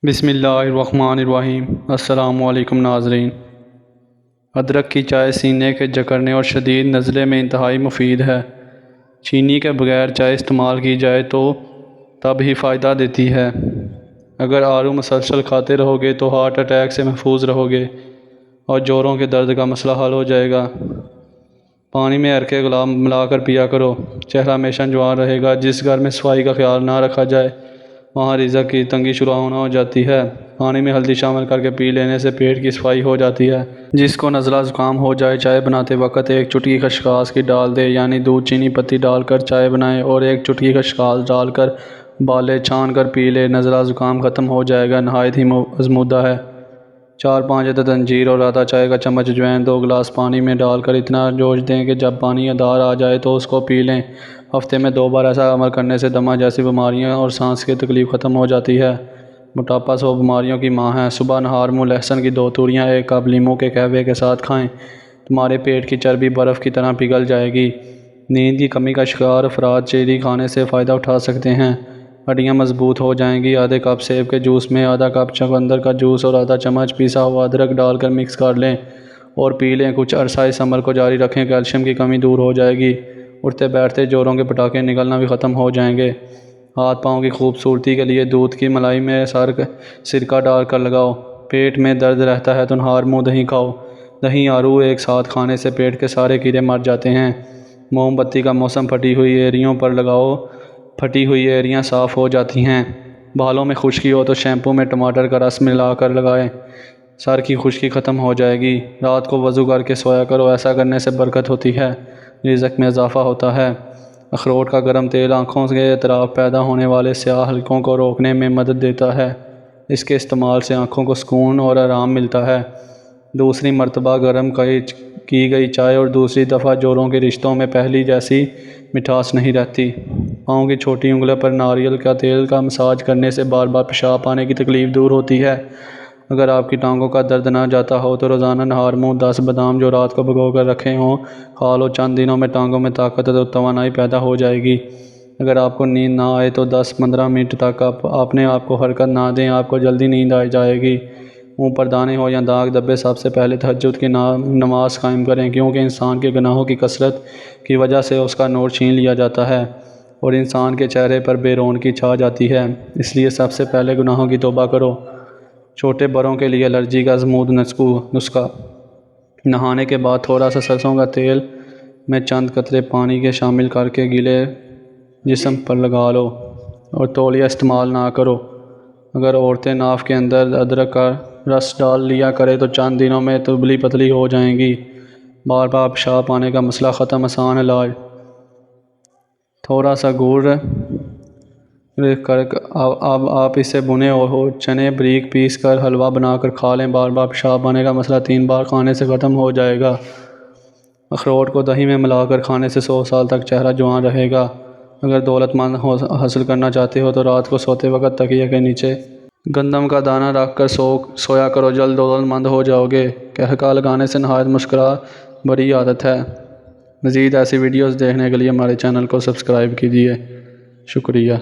بسم اللہ الرحمن الرحیم۔ السلام علیکم ناظرین۔ ادرک کی چائے سینے کے جکڑنے اور شدید نزلے میں انتہائی مفید ہے۔ چینی کے بغیر چائے استعمال کی جائے تو تب ہی فائدہ دیتی ہے۔ اگر آڑو مسلسل کھاتے رہو گے تو ہارٹ اٹیک سے محفوظ رہو گے اور جوڑوں کے درد کا مسئلہ حل ہو جائے گا۔ پانی میں ارکے گلاب ملا کر پیا کرو، چہرہ ہمیشہ جوان رہے گا۔ جس گھر میں صفائی کا خیال نہ رکھا جائے وہاں رزق کی تنگی شروع ہونا ہو جاتی ہے۔ پانی میں ہلدی شامل کر کے پی لینے سے پیٹ کی صفائی ہو جاتی ہے۔ جس کو نزلہ زکام ہو جائے چائے بناتے وقت ایک چٹکی خشخاش کی ڈال دے، یعنی دودھ چینی پتی ڈال کر چائے بنائے اور ایک چٹکی خشخاش ڈال کر بالے چھان کر پی لے، نزلہ زکام ختم ہو جائے گا۔ نہایت ہی آزمودہ ہے۔ 4-5 عدد انجیر اور آدھا چائے کا چمچ اجوائن 2 گلاس پانی میں ڈال کر اتنا جوش دیں کہ جب پانی ادار آ جائے تو اس کو پی لیں۔ ہفتے میں 2 بار ایسا عمل کرنے سے دمہ جیسی بیماریاں اور سانس کی تکلیف ختم ہو جاتی ہے۔ موٹاپا 100 بیماریوں کی ماں ہے۔ صبح نہار منہ لہسن کی 2 توڑیاں 1 کپ لیموں کے قہوے کے ساتھ کھائیں، تمہارے پیٹ کی چربی برف کی طرح پگھل جائے گی۔ نیند کی کمی کا شکار افراد چیری کھانے سے فائدہ اٹھا سکتے ہیں، ہڈیاں مضبوط ہو جائیں گی۔ آدھے کپ سیب کے جوس میں آدھا کپ چقندر کا جوس اور آدھا چمچ پیسا ہوا ادرک ڈال کر مکس کر لیں اور پی لیں۔ کچھ عرصہ اس عمل کو جاری رکھیں، کیلشیم کی کمی دور ہو جائے گی۔ اٹھتے بیٹھتے جوڑوں کے پٹاخے نکلنا بھی ختم ہو جائیں گے۔ ہاتھ پاؤں کی خوبصورتی کے لیے دودھ کی ملائی میں سرکہ ڈال کر لگاؤ۔ پیٹ میں درد رہتا ہے تو نہار منہ دہی کھاؤ۔ دہی آڑو ایک ساتھ کھانے سے پیٹ کے سارے کیڑے مر جاتے ہیں۔ موم بتی کا موسم پھٹی ہوئی ایڑیوں پر لگاؤ، پھٹی ہوئی ایڑیاں صاف ہو جاتی ہیں۔ بالوں میں خشکی ہو تو شیمپو میں ٹماٹر کا رس ملا کر لگائیں، سر کی خشکی ختم ہو جائے گی۔ رات کو وضو کر کے سویا کرو، ایسا کرنے سے برکت ہوتی ہے، رزق میں اضافہ ہوتا ہے۔ اخروٹ کا گرم تیل آنکھوں کے اطراف پیدا ہونے والے سیاہ حلقوں کو روکنے میں مدد دیتا ہے۔ اس کے استعمال سے آنکھوں کو سکون اور آرام ملتا ہے۔ دوسری مرتبہ گرم کی گئی چائے اور دوسری دفعہ جوڑوں کے رشتوں میں پہلی جیسی مٹھاس نہیں رہتی۔ پاؤں کی چھوٹی انگلیوں پر ناریل کا تیل کا مساج کرنے سے بار بار پیشاب آنے کی تکلیف دور ہوتی ہے۔ اگر آپ کی ٹانگوں کا درد نہ جاتا ہو تو روزانہ نہار منہ 10 بادام جو رات کو بھگو کر رکھے ہوں کھا لو۔ چند دنوں میں ٹانگوں میں طاقت اور توانائی پیدا ہو جائے گی۔ اگر آپ کو نیند نہ آئے تو 10-15 منٹ تک اپنے آپ کو حرکت نہ دیں، آپ کو جلدی نیند آ جائے گی۔ منہ پر دانے ہو یا داغ دبے، سب سے پہلے تہجد کی نماز قائم کریں، کیونکہ انسان کے گناہوں کی کثرت کی وجہ سے اس کا نور چھین لیا جاتا ہے اور انسان کے چہرے پر بے رونقی چھا جاتی ہے۔ اس لیے سب سے پہلے گناہوں کی توبہ کرو۔ چھوٹے بڑوں کے لیے الرجی کا آزمود نسخہ: نہانے کے بعد تھوڑا سا سرسوں کا تیل میں چند قطرے پانی کے شامل کر کے گیلے جسم پر لگا لو اور تولیہ استعمال نہ کرو۔ اگر عورتیں ناف کے اندر ادرک کا رس ڈال لیا کرے تو چند دنوں میں دبلی پتلی ہو جائیں گی۔ بار بار پیشاب آنے کا مسئلہ ختم۔ آسان علاج: تھوڑا سا گڑ کر اب آپ اسے بنے اور چنے باریک پیس کر حلوہ بنا کر کھا لیں۔ بار بار پیشاب آنے کا مسئلہ 3 بار کھانے سے ختم ہو جائے گا۔ اخروٹ کو دہی میں ملا کر کھانے سے 100 سال تک چہرہ جوان رہے گا۔ اگر دولت مند حاصل کرنا چاہتے ہو تو رات کو سوتے وقت تکیے کے نیچے گندم کا دانہ رکھ کر سویا کرو، جلد دولت مند ہو جاؤ گے۔ قہقہ لگانے سے نہایت مسکرا بری عادت ہے۔ مزید ایسی ویڈیوز دیکھنے کے لیے ہمارے چینل کو سبسکرائب کیجیے۔ شکریہ۔